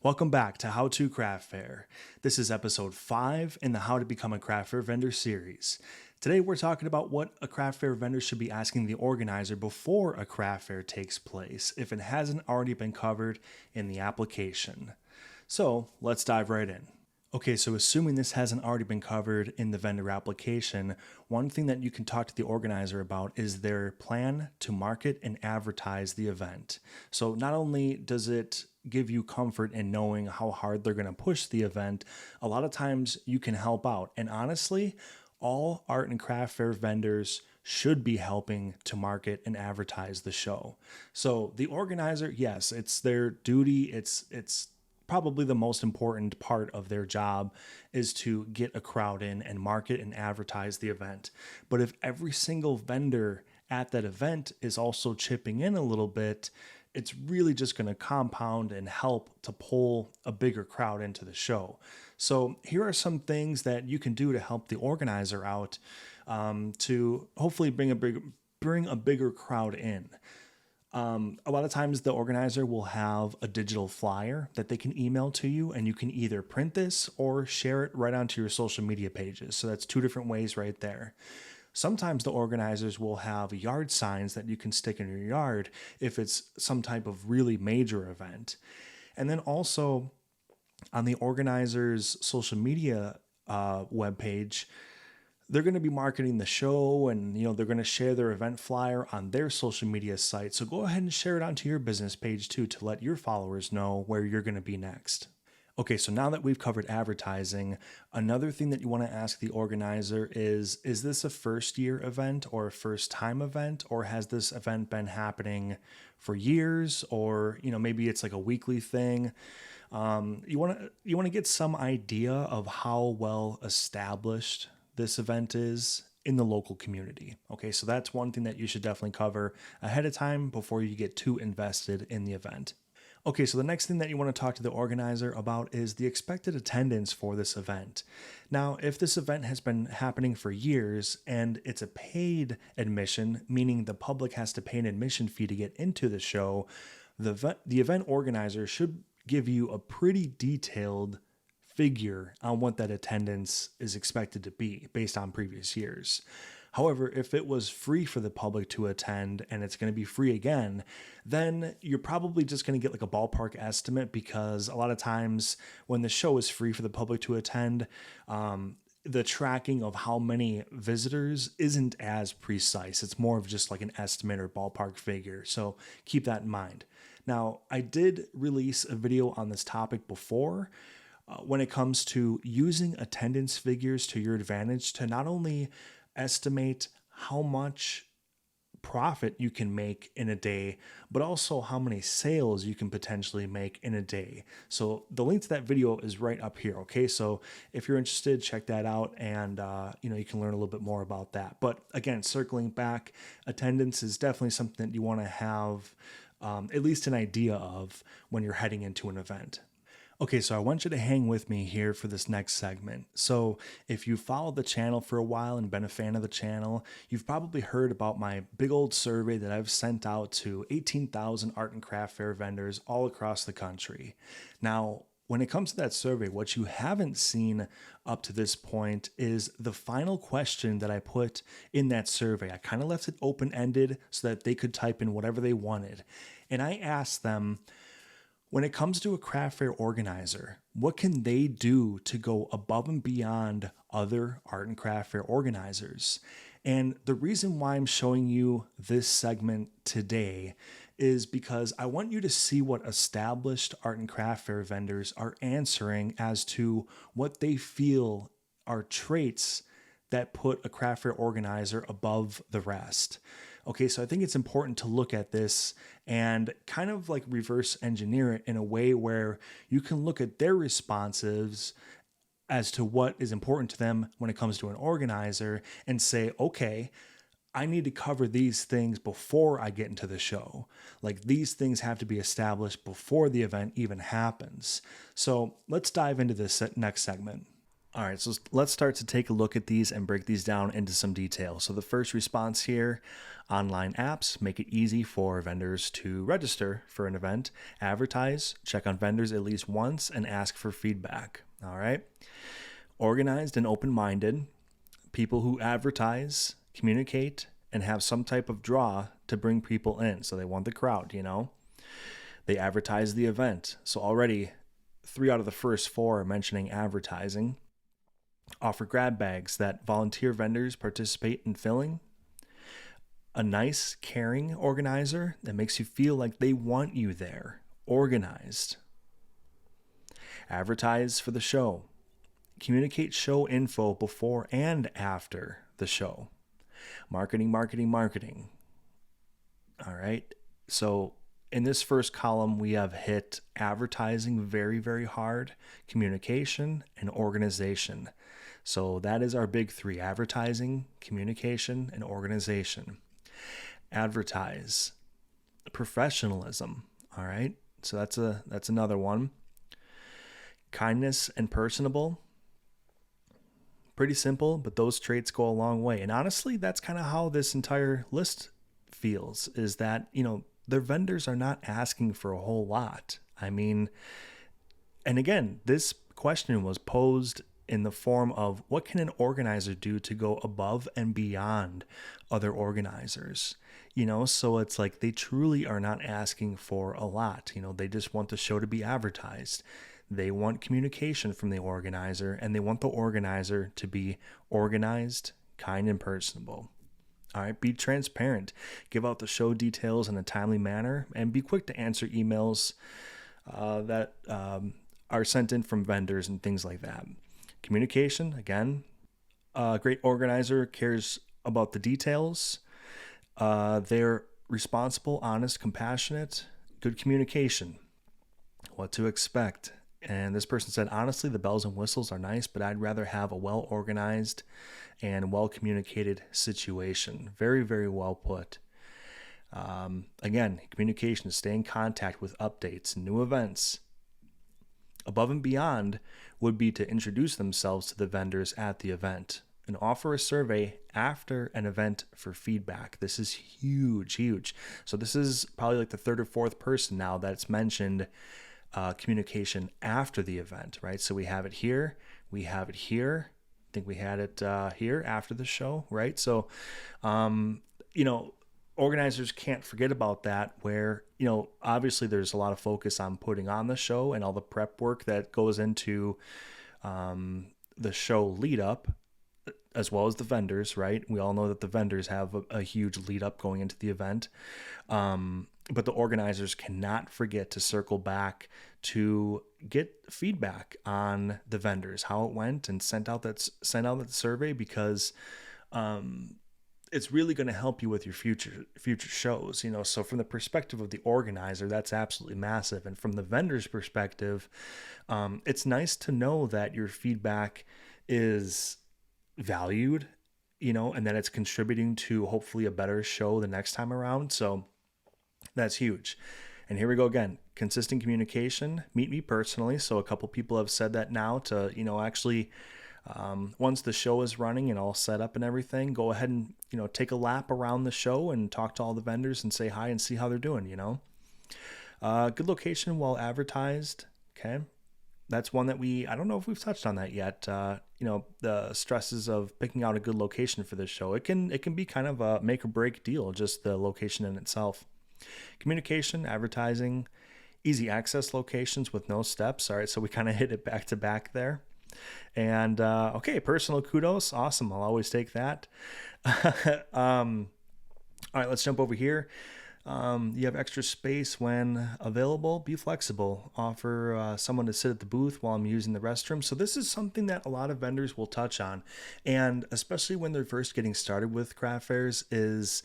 Welcome back to How to Craft Fair. This is episode 5 in the How to Become a Craft Fair Vendor series. Today we're talking about what a craft fair vendor should be asking the organizer before a craft fair takes place, if it hasn't already been covered in the application. So let's dive right in. Okay, so assuming this hasn't already been covered in the vendor application, one thing that you can talk to the organizer about is their plan to market and advertise the event. So not only does it give you comfort in knowing how hard they're going to push the event, a lot of times you can help out. And honestly, all art and craft fair vendors should be helping to market and advertise the show. So the organizer, yes, it's their duty. It's probably the most important part of their job is to get a crowd in and market and advertise the event. But if every single vendor at that event is also chipping in a little bit, it's really just going to compound and help to pull a bigger crowd into the show. So here are some things that you can do to help the organizer out to hopefully bring a bigger crowd in. A lot of times the organizer will have a digital flyer that they can email to you, and you can either print this or share it right onto your social media pages. So that's two different ways right there. Sometimes the organizers will have yard signs that you can stick in your yard if it's some type of really major event. And then also on the organizer's social media webpage, they're going to be marketing the show, and they're going to share their event flyer on their social media site. So go ahead and share it onto your business page too, to let your followers know where you're going to be next. Okay, so now that we've covered advertising, another thing that you want to ask the organizer is this a first year event or a first time event, or has this event been happening for years, or maybe it's like a weekly thing? You want to get some idea of how well established this event is in the local community. Okay, so that's one thing that you should definitely cover ahead of time before you get too invested in the event. Okay, so the next thing that you want to talk to the organizer about is the expected attendance for this event. Now, if this event has been happening for years and it's a paid admission, meaning the public has to pay an admission fee to get into the show, the event organizer should give you a pretty detailed figure on what that attendance is expected to be based on previous years. However, if it was free for the public to attend and it's going to be free again, then you're probably just going to get like a ballpark estimate, because a lot of times when the show is free for the public to attend, the tracking of how many visitors isn't as precise. It's more of just like an estimate or ballpark figure. So keep that in mind. Now, I did release a video on this topic before, when it comes to using attendance figures to your advantage to not only estimate how much profit you can make in a day, but also how many sales you can potentially make in a day. So the link to that video is right up here. Okay, so if you're interested, check that out, and you can learn a little bit more about that. But again, circling back, attendance is definitely something that you want to have at least an idea of when you're heading into an event. Okay, so I want you to hang with me here for this next segment. So if you followed the channel for a while and been a fan of the channel, you've probably heard about my big old survey that I've sent out to 18,000 art and craft fair vendors all across the country. Now, when it comes to that survey, what you haven't seen up to this point is the final question that I put in that survey. I kind of left it open-ended so that they could type in whatever they wanted. And I asked them, when it comes to a craft fair organizer, what can they do to go above and beyond other art and craft fair organizers? And the reason why I'm showing you this segment today is because I want you to see what established art and craft fair vendors are answering as to what they feel are traits that put a craft fair organizer above the rest. Okay, so I think it's important to look at this and kind of like reverse engineer it in a way where you can look at their responses as to what is important to them when it comes to an organizer and say, okay, I need to cover these things before I get into the show. Like, these things have to be established before the event even happens. So let's dive into this next segment. All right, so let's start to take a look at these and break these down into some detail. So the first response here, online apps make it easy for vendors to register for an event, advertise, check on vendors at least once, and ask for feedback. All right. Organized and open-minded, people who advertise, communicate, and have some type of draw to bring people in. So they want the crowd, They advertise the event. So already 3 out of the first 4 are mentioning advertising. Offer grab bags that volunteer vendors participate in filling. A nice, caring organizer that makes you feel like they want you there. Organized. Advertise for the show. Communicate show info before and after the show. Marketing, marketing, marketing. All right. So in this first column, we have hit advertising very, very hard, communication, and organization. So that is our big 3: advertising, communication, and organization. Advertise. Professionalism. All right. So that's another one. Kindness and personable. Pretty simple, but those traits go a long way. And honestly, that's kind of how this entire list feels, is that, their vendors are not asking for a whole lot. I mean, and again, this question was posed in the form of what can an organizer do to go above and beyond other organizers? So it's like they truly are not asking for a lot. They just want the show to be advertised. They want communication from the organizer, and they want the organizer to be organized, kind, and personable. All right, be transparent. Give out the show details in a timely manner, and be quick to answer emails that are sent in from vendors and things like that. Communication, again, a great organizer cares about the details. They're responsible, honest, compassionate, good communication. What to expect. And this person said, honestly, the bells and whistles are nice, but I'd rather have a well-organized and well-communicated situation. Very, very well put. Again, communication is stay in contact with updates and new events. Above and beyond would be to introduce themselves to the vendors at the event and offer a survey after an event for feedback. This is huge, huge. So this is probably like the 3rd or 4th person now that's mentioned communication after the event, right? So we have it here, we have it here. I think we had it here after the show, right? So, organizers can't forget about that, where, obviously there's a lot of focus on putting on the show and all the prep work that goes into the show lead up, as well as the vendors, right? We all know that the vendors have a huge lead up going into the event. But the organizers cannot forget to circle back to get feedback on the vendors, how it went, and send out that survey, because it's really going to help you with your future shows. So from the perspective of the organizer, that's absolutely massive. And from the vendor's perspective, it's nice to know that your feedback is valued, and that it's contributing to hopefully a better show the next time around. So that's huge. And here we go again. Consistent communication. Meet me personally. So a couple people have said that now to, actually, once the show is running and all set up and everything, go ahead and, take a lap around the show and talk to all the vendors and say hi and see how they're doing, Good location, well advertised. Okay. That's one that I don't know if we've touched on that yet. The stresses of picking out a good location for this show. It can be kind of a make or break deal, just the location in itself. Communication, advertising, easy access locations with no steps. All right, so we kind of hit it back to back there. And okay, personal kudos, awesome. I'll always take that. All right, let's jump over here. You have extra space when available. Be flexible. Offer someone to sit at the booth while I'm using the restroom. So this is something that a lot of vendors will touch on, and especially when they're first getting started with craft fairs is,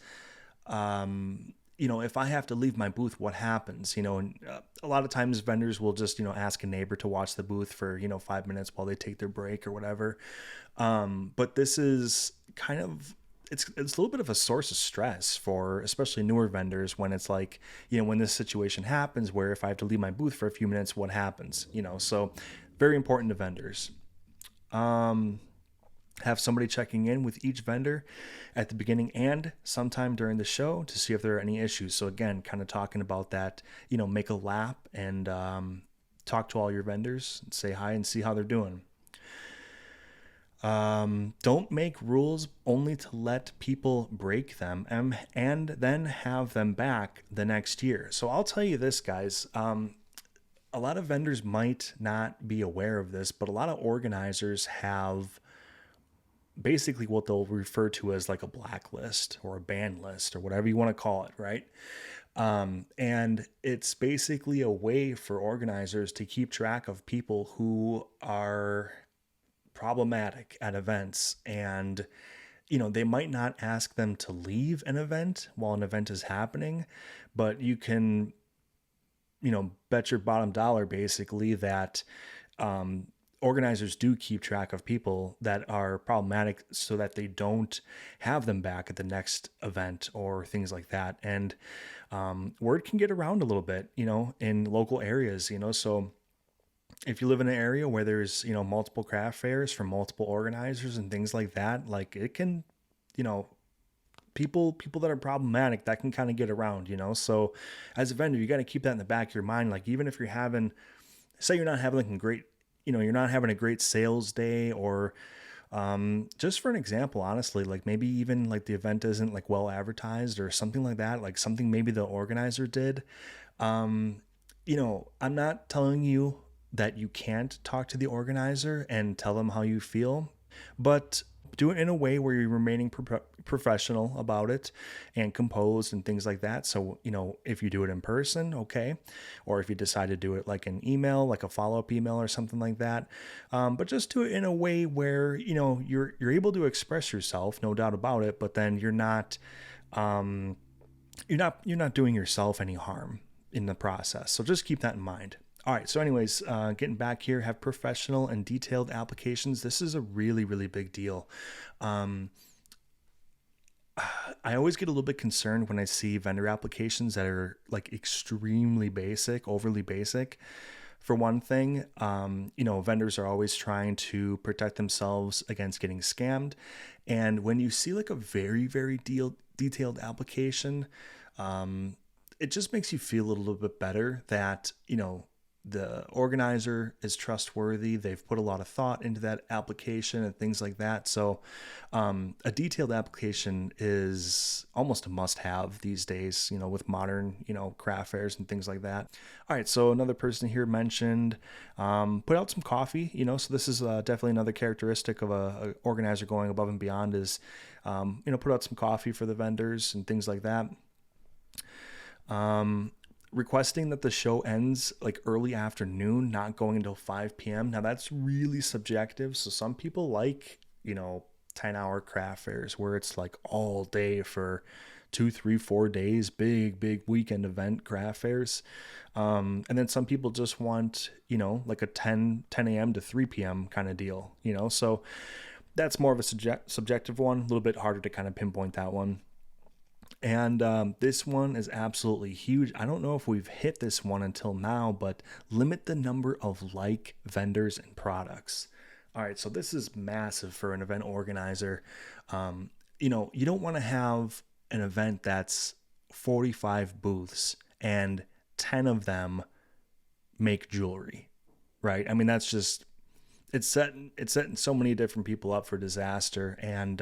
if I have to leave my booth, what happens? And a lot of times vendors will just, ask a neighbor to watch the booth for, 5 minutes while they take their break or whatever. But this is kind of, it's a little bit of a source of stress for especially newer vendors when it's like, when this situation happens where if I have to leave my booth for a few minutes, what happens? So very important to vendors. Have somebody checking in with each vendor at the beginning and sometime during the show to see if there are any issues. So again, kind of talking about that, make a lap and talk to all your vendors and say hi and see how they're doing. Don't make rules only to let people break them and then have them back the next year. So I'll tell you this, guys. A lot of vendors might not be aware of this, but a lot of organizers have basically what they'll refer to as like a blacklist or a ban list or whatever you want to call it, right? And it's basically a way for organizers to keep track of people who are problematic at events. And they might not ask them to leave an event while an event is happening, but you can bet your bottom dollar basically that organizers do keep track of people that are problematic so that they don't have them back at the next event or things like that. And word can get around a little bit, in local areas, so if you live in an area where there's, multiple craft fairs from multiple organizers and things like that, like it can, people that are problematic, that can kind of get around, so as a vendor, you got to keep that in the back of your mind. Like, even if you're having, say you're not having like a great, you're not having a great sales day, or just for an example, honestly, like maybe even like the event isn't like well advertised or something like that, like something maybe the organizer did. I'm not telling you that you can't talk to the organizer and tell them how you feel, but do it in a way where you're remaining professional about it and composed and things like that. So, if you do it in person, okay. Or if you decide to do it like an email, like a follow-up email or something like that. But just do it in a way where, you're able to express yourself, no doubt about it, but then you're not doing yourself any harm in the process. So just keep that in mind. All right. So anyways, getting back here, have professional and detailed applications. This is a really, really big deal. I always get a little bit concerned when I see vendor applications that are like extremely basic, overly basic. For one thing, vendors are always trying to protect themselves against getting scammed. And when you see like a very, very detailed application, it just makes you feel a little bit better that, the organizer is trustworthy. They've put a lot of thought into that application and things like that. So a detailed application is almost a must-have these days, with modern, craft fairs and things like that. All right, so another person here mentioned put out some coffee, so this is definitely another characteristic of a organizer going above and beyond is, put out some coffee for the vendors and things like that. Requesting that the show ends like early afternoon, not going until 5 p.m. Now that's really subjective. So some people like, 10-hour craft fairs where it's like all day for 2, 3, 4 days, big weekend event craft fairs. And then some people just want, like a 10 a.m. to 3 p.m. kind of deal, so that's more of a subjective one, a little bit harder to kind of pinpoint that one. And this one is absolutely huge. I don't know if we've hit this one until now, but limit the number of like vendors and products. All right, so this is massive for an event organizer. You don't want to have an event that's 45 booths and 10 of them make jewelry, right? I mean, that's just, it's setting so many different people up for disaster. And,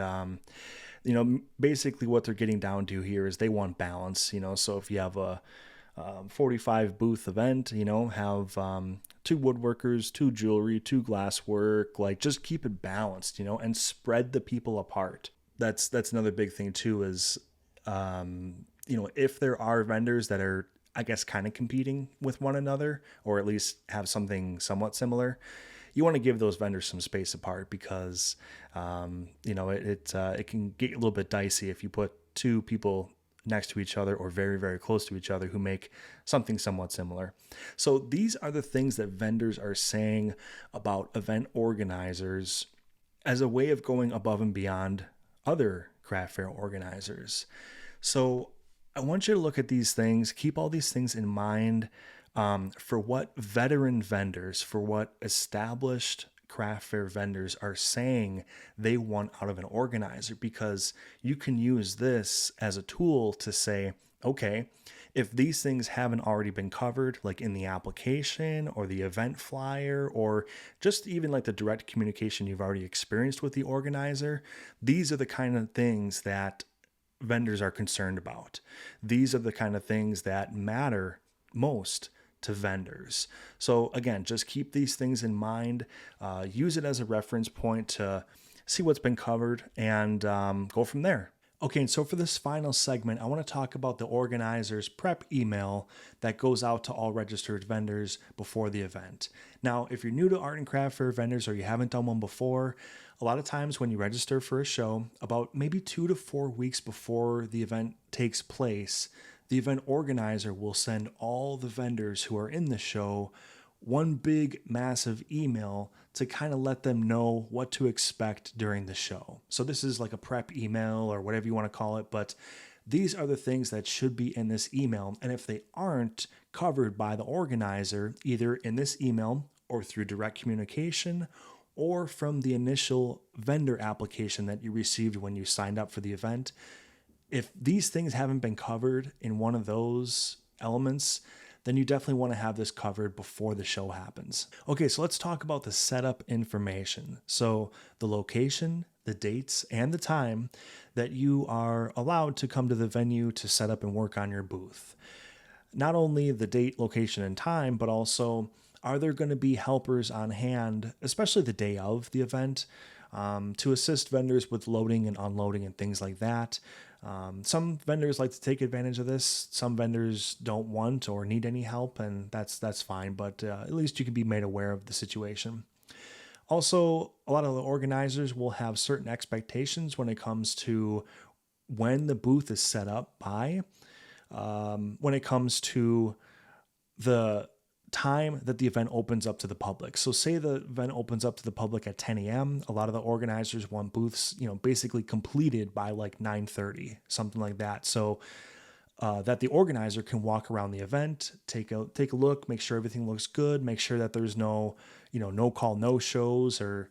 basically what they're getting down to here is they want balance, so if you have a 45 booth event, have 2 woodworkers, 2 jewelry, 2 glasswork, like just keep it balanced, and spread the people apart. That's another big thing too is, if there are vendors that are, I guess, kind of competing with one another, or at least have something somewhat similar, you want to give those vendors some space apart because, it can get a little bit dicey if you put 2 people next to each other or very, very close to each other who make something somewhat similar. So these are the things that vendors are saying about event organizers as a way of going above and beyond other craft fair organizers. So I want you to look at these things, keep all these things in mind. For what veteran vendors, for what established craft fair vendors are saying they want out of an organizer, because you can use this as a tool to say, okay, if these things haven't already been covered, like in the application or the event flyer, or just even like the direct communication you've already experienced with the organizer, these are the kind of things that vendors are concerned about. These are the kind of things that matter most to vendors. So again, just keep these things in mind. Use it as a reference point to see what's been covered, and go from there. Okay, and so for this final segment, I want to talk about the organizer's prep email that goes out to all registered vendors before the event. Now, if you're new to art and craft fair vendors or you haven't done one before, a lot of times when you register for a show, about maybe 2 to 4 weeks before the event takes place, the event organizer will send all the vendors who are in the show one big massive email to kind of let them know what to expect during the show. So this is like a prep email or whatever you want to call it, but these are the things that should be in this email. And if they aren't covered by the organizer, either in this email or through direct communication or from the initial vendor application that you received when you signed up for the event, if these things haven't been covered in one of those elements, then you definitely want to have this covered before the show happens. Okay, so let's talk about the setup information. So the location, the dates, and the time that you are allowed to come to the venue to set up and work on your booth. Not only the date, location, and time, but also, are there going to be helpers on hand, especially the day of the event, to assist vendors with loading and unloading and things like that. Some vendors like to take advantage of this. Some vendors don't want or need any help, and that's fine, but at least you can be made aware of the situation. Also, a lot of the organizers will have certain expectations when it comes to when the booth is set up by, when it comes to the time that the event opens up to the public. So say the event opens up to the public at 10 a.m. A lot of the organizers want booths, basically completed by like 9:30, something like that. So that the organizer can walk around the event, take a look, make sure everything looks good, make sure that there's no call, no shows, or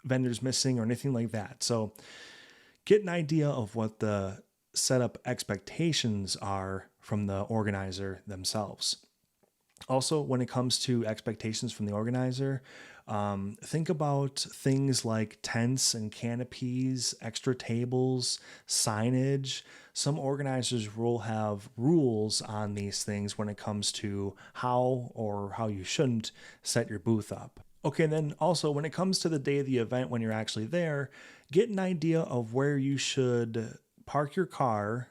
vendors missing or anything like that. So get an idea of what the setup expectations are from the organizer themselves. Also, when it comes to expectations from the organizer, think about things like tents and canopies, extra tables, signage. Some organizers will have rules on these things when it comes to how or how you shouldn't set your booth up. Okay, and then also when it comes to the day of the event, when you're actually there, get an idea of where you should park your car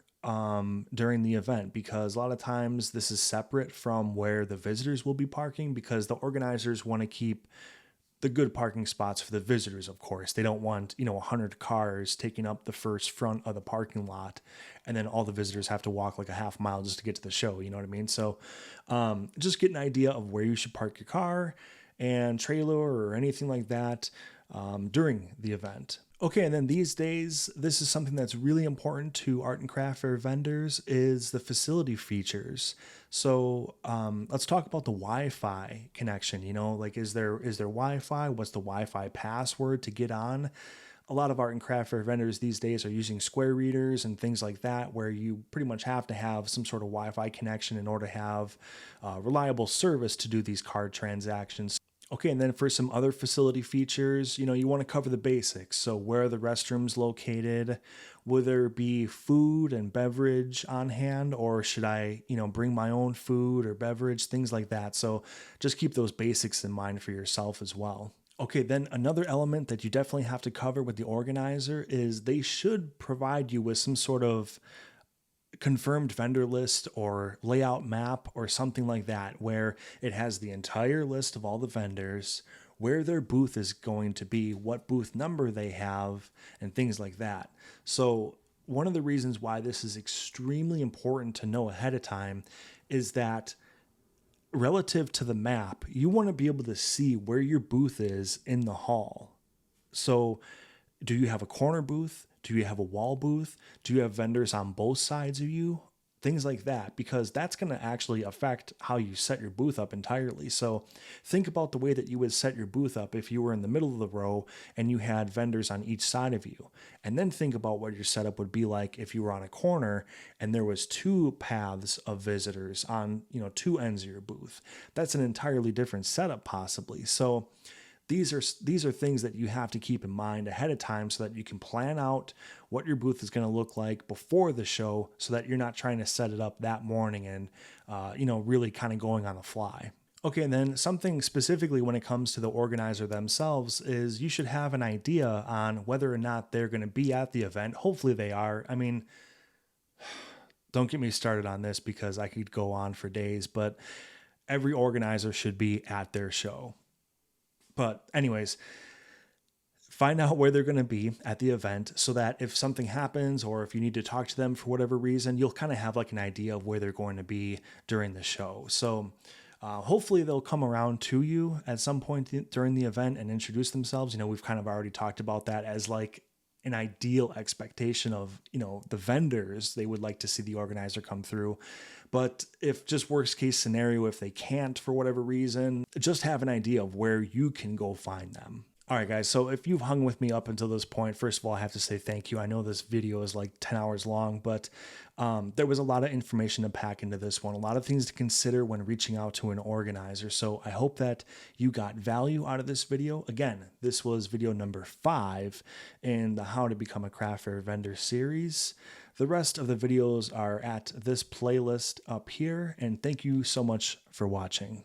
during the event, because a lot of times this is separate from where the visitors will be parking, because the organizers want to keep the good parking spots for the visitors, of course. They don't want, 100 cars taking up the first front of the parking lot, and then all the visitors have to walk like a half mile just to get to the show, you know what I mean? So just get an idea of where you should park your car and trailer or anything like that during the event. Okay, and then these days, this is something that's really important to art and craft fair vendors, is the facility features. So let's talk about the Wi-Fi connection. Is there Wi-Fi? What's the Wi-Fi password to get on? A lot of art and craft fair vendors these days are using Square readers and things like that, where you pretty much have to have some sort of Wi-Fi connection in order to have reliable service to do these card transactions. Okay, and then for some other facility features, you want to cover the basics. So where are the restrooms located? Will there be food and beverage on hand, or should I, bring my own food or beverage, things like that. So just keep those basics in mind for yourself as well. Okay, then another element that you definitely have to cover with the organizer is they should provide you with some sort of confirmed vendor list or layout map or something like that, where it has the entire list of all the vendors, where their booth is going to be, what booth number they have, and things like that. So one of the reasons why this is extremely important to know ahead of time is that relative to the map, you want to be able to see where your booth is in the hall. So do you have a corner booth? Do you have a wall booth? Do you have vendors on both sides of you? things like that, because that's going to actually affect how you set your booth up entirely. So think about the way that you would set your booth up if you were in the middle of the row and you had vendors on each side of you. And then think about what your setup would be like if you were on a corner and there was two paths of visitors on, two ends of your booth. That's an entirely different setup possibly. So these are things that you have to keep in mind ahead of time so that you can plan out what your booth is going to look like before the show, so that you're not trying to set it up that morning and really kind of going on the fly. Okay, and then something specifically when it comes to the organizer themselves is you should have an idea on whether or not they're going to be at the event. Hopefully they are. I mean, don't get me started on this because I could go on for days, but every organizer should be at their show. But anyways, find out where they're going to be at the event so that if something happens or if you need to talk to them for whatever reason, you'll kind of have like an idea of where they're going to be during the show. So hopefully they'll come around to you at some point during the event and introduce themselves. We've kind of already talked about that as like an ideal expectation of, the vendors. They would like to see the organizer come through. But if just worst case scenario, if they can't for whatever reason, just have an idea of where you can go find them. All right, guys, so if you've hung with me up until this point, first of all, I have to say thank you. I know this video is like 10 hours long, but there was a lot of information to pack into this one, a lot of things to consider when reaching out to an organizer. So I hope that you got value out of this video. Again, this was video number 5 in the How to Become a Craft Fair Vendor series. The rest of the videos are at this playlist up here, and thank you so much for watching.